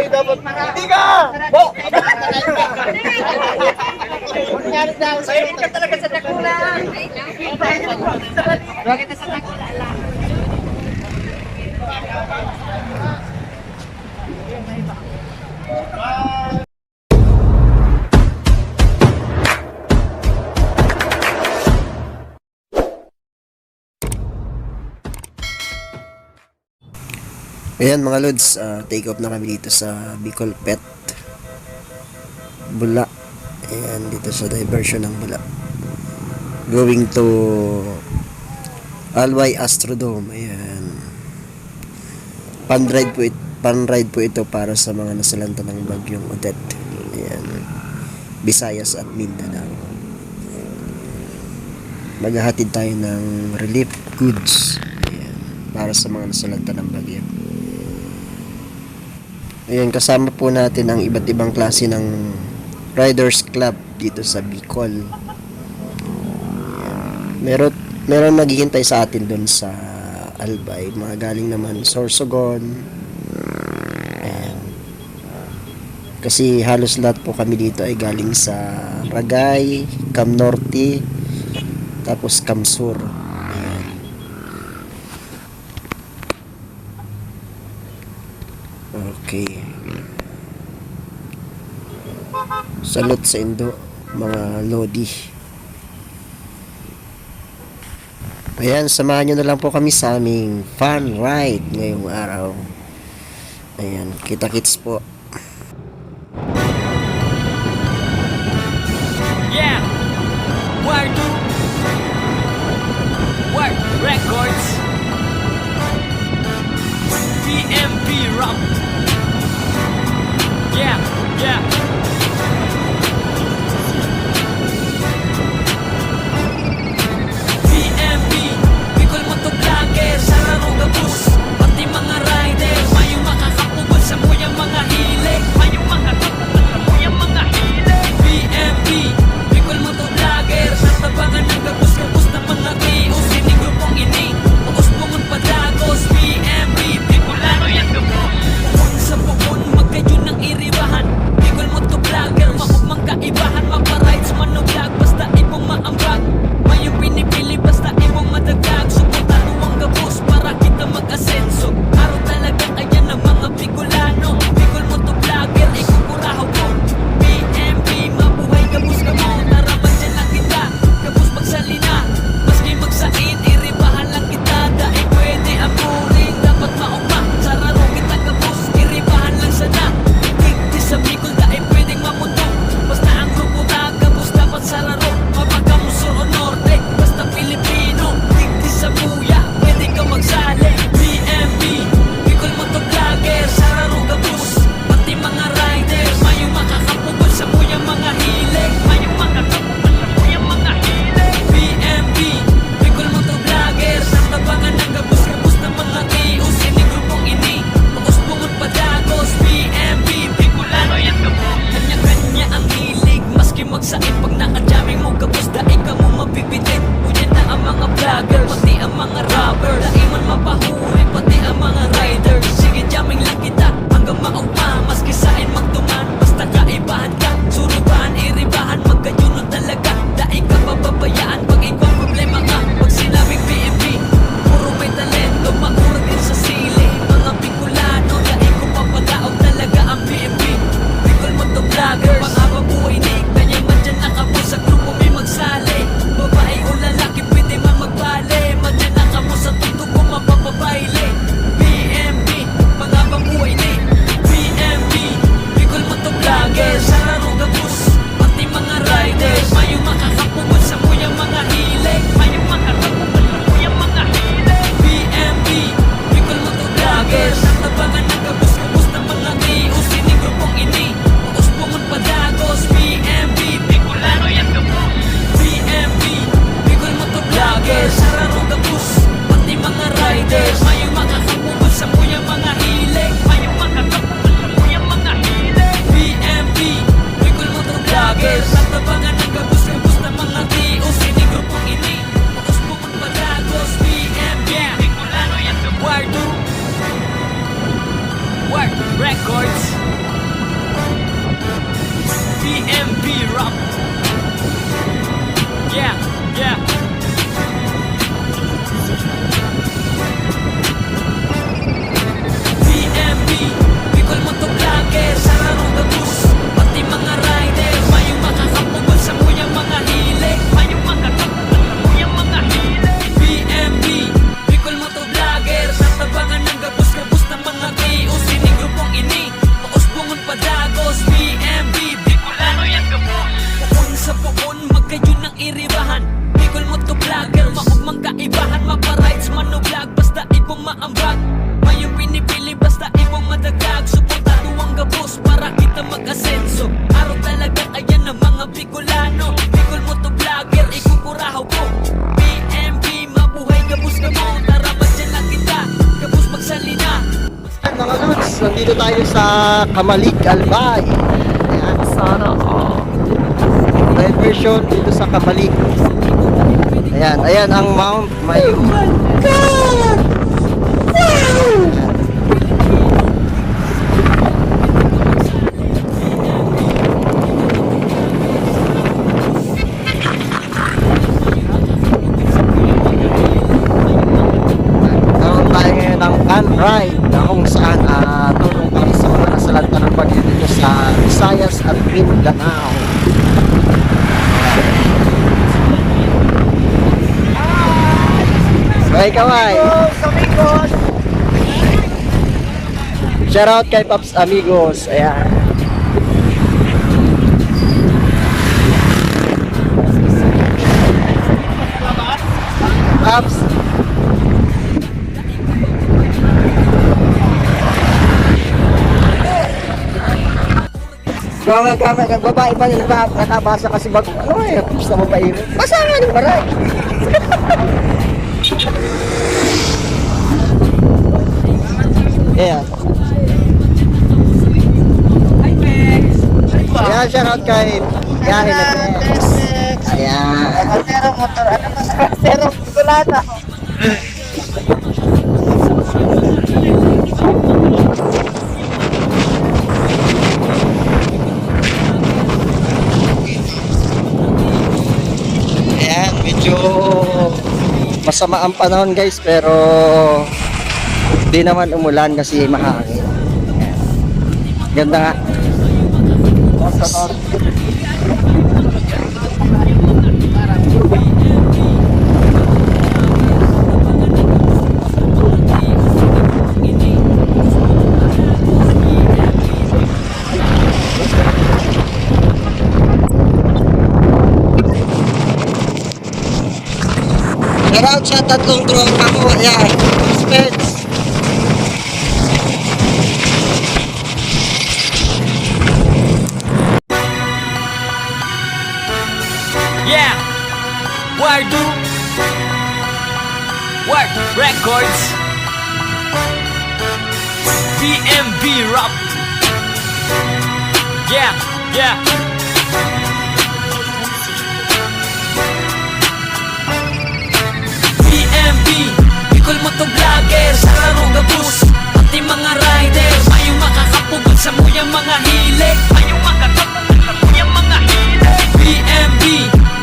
Dapat hindi ka! Bo! Sayang ka talaga sa takulan! Huwag kita sa takulan lang. Ayan mga lods, take off na kami dito sa Bicol Pet Bula. Ayan, dito sa diversion ng Bula. Going to Alway Astrodome. Ayan. Pan-ride po ito para sa mga nasalanta ng bagyong Odette. Ayan. Visayas at Mindanao. Maghahatid tayo ng relief goods. Ayan. Para sa mga nasalanta ng bagyo. Ayan, kasama po natin ang iba't ibang klase ng Riders Club dito sa Bicol. Ayan. Meron maghihintay sa atin doon sa Albay. Mga galing naman Sorsogon. Ayan. Kasi halos lahat po kami dito ay galing sa Ragay, Cam Norte, tapos Cam Sur. Okay. Salute sa Indo, mga Lodi. Ayan, samahan nyo na lang po kami sa aming fun ride ngayong araw. Ayan, kita-kits po. Yeah! Word Records PMP Rock. Yeah. PMP Bicol Motovlogger, Sararo Gabus, pati mga rider, mayo makakapubol sa muyang mga hila. ng iribahan. Bicol mo to vlogger, maugmang kaibahan. Maparides man no vlog, basta ibong maambag. Mayong pinipili, basta ibong madagdag. Suportado ang gabos para kita mag-asenso. Araw talaga kaya ng mga Bicolano. Bicol mo to vlogger, ikukurahaw ko. PMP, mabuhay gabos ka mo. Tara madyan lang kita, gabos magsalina. Mga lods, nandito tayo sa Camalik, Albay. Ayan, sana diversion dito sa Camalik. Ayan, ayan ang Mount Mayo. Naroon tayo ngayon ng van ride na kung saan tulong kami sa mga nasalanta ng bagyo dito sa Visayas at Mindanao. Bye kaway! Amigos! Shoutout kay Paps Amigos. Ayan. Paps. Kama, babae pa nila nakabasa kasi bago. Ano eh, gusto mo pa yun? Basa nga ng maray. Yeah. Ayan, shoutout kay Yahin na Tex. Ayan. Zero motor. Ano ba sa zero Bicolana? Ayan, medyo masama ang panahon guys, pero di naman umulan kasi mahangin. Ayan. Ganda nga. Shoutout sa tatlong tropa ko. Ayan, Spence. Yeah, Wardu Ward Records, PMB Rap. Yeah, yeah. PMB, Bicol mo to vlogger, sa laro gabus, pati mga riders. Mayong makakapugod sa muyang mga hilig, mayong makakapugod sa muyang mga hilig. PMB,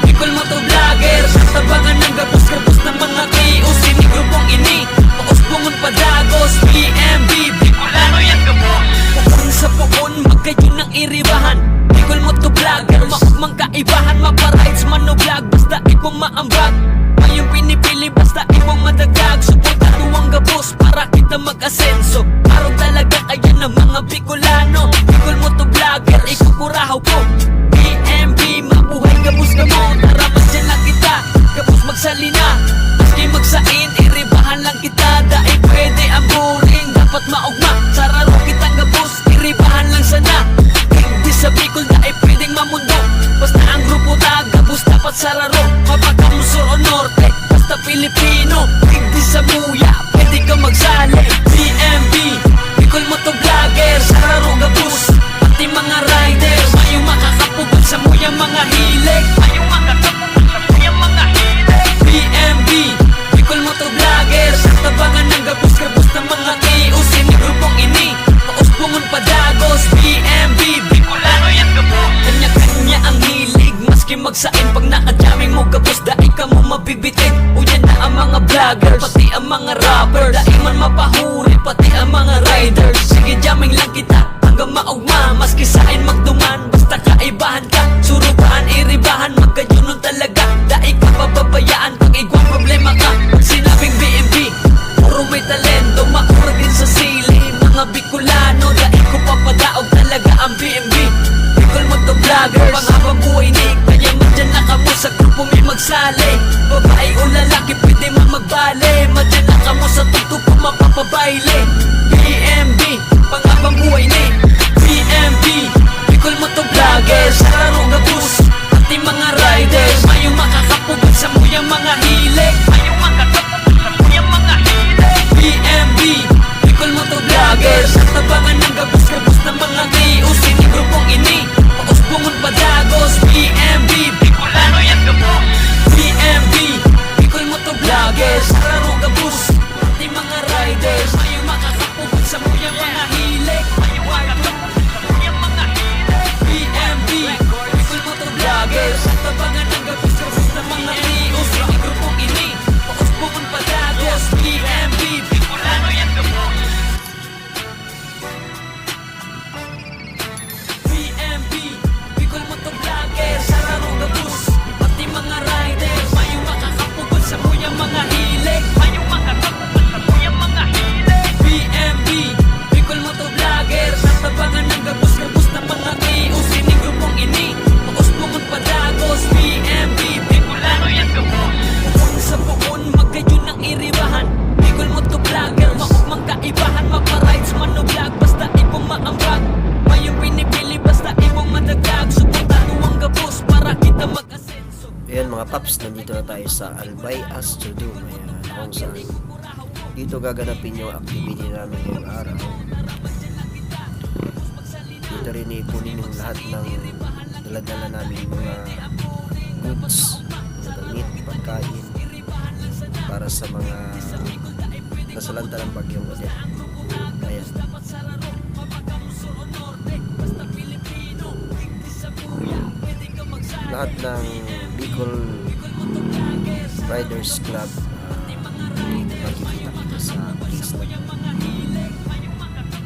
Bicol mo to vlogger, sa tabangan ng gabus-gabus ng mga kios. Sinigrupong ini, paos bungon padagos. PMB, Bicolano yan gabos. Pukon sa pukon, magkayo ng iribahan. Bicol mo to vlogger, maugmang kaibahan. Maparides man no vlog, basta ibong maambag. Mayong pinipili, basta ibong madagdag. Suportado ang gabos para kita mag-asenso. Araw talaga kaya ng mga Bicolano. Bicol mo to vlogger, ikukurahaw ko. PMB, mabuhay gabos ka mo. Tara madyan lang kita, gabos magsalina. Maski magsain, iribahan lang kita. Dahil pwede ang boring, dapat maugma. Sararo kitang gabos, iribahan lang sana. Hindi sa Bicol dahil pwedeng mamundo. Basta ang grupo gabos dapat sararo. Mapagkamusor o norte, basta Pilipino. Hindi sa muya, pwede ka magsali. PMB, Bicol mo to vlogger, sararo gabos, pati mga riders. Mayong makakapugod sa muyang mga hilig, mayong makakapugod sa muyang mga hilig. PMB, Bicol mo to vlogger, sa tabangan ng gabos-gabos ng mga kios. Sinigrupong ini, paos bungon padagos. PMB, Bicolano yan gabos. Kanya-kanya ang hilig, maski magsain pag nakajaming mo gabos. Dahil ka mo mabibitin, o yan na ang mga vlogger, pati ang mga rapper. Dahil man mapahuri, pati ang mga riders. Sige jamming lang kita, hanggang maugma. Maski sain magduman, basta kaibahan ka. Surubahan, iribahan, magkayunon talaga. Dahil ka pababayaan, pag igwang problema ka. Pag sinabing BMB, puro may talento, maura din sa sili. Mga Bicolano, dahil ko papadaog talaga ang BMB. Bicol mo to vlogger, panghabang buhay ni kaya madyan na kamo sa grupo Ayan mga paps, nandito na tayo sa Albay Astrodome. Ayan, kung saan dito gaganapin yung activity namin ngayong araw. Dito rin ipunin yung lahat ng daladala namin mga goods, mga damit, pagkain para sa mga nasalanta ng bagyong Odette. Ayan. Lahat ng Bicol Riders Club makikita kita sa place na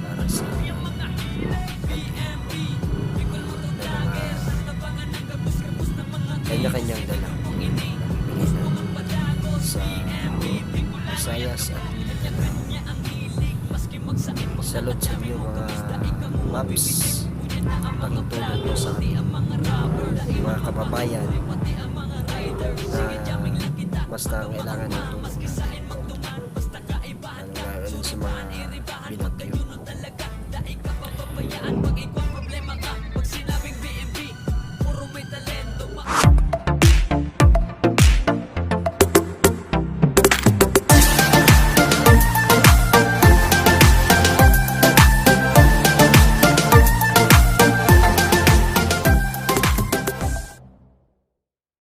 para sa kanya-kanyang dala sa Visayas at salot sa inyo mga maps pagtutulong ko sa mga kababayan na mas nangailangan ng tulong.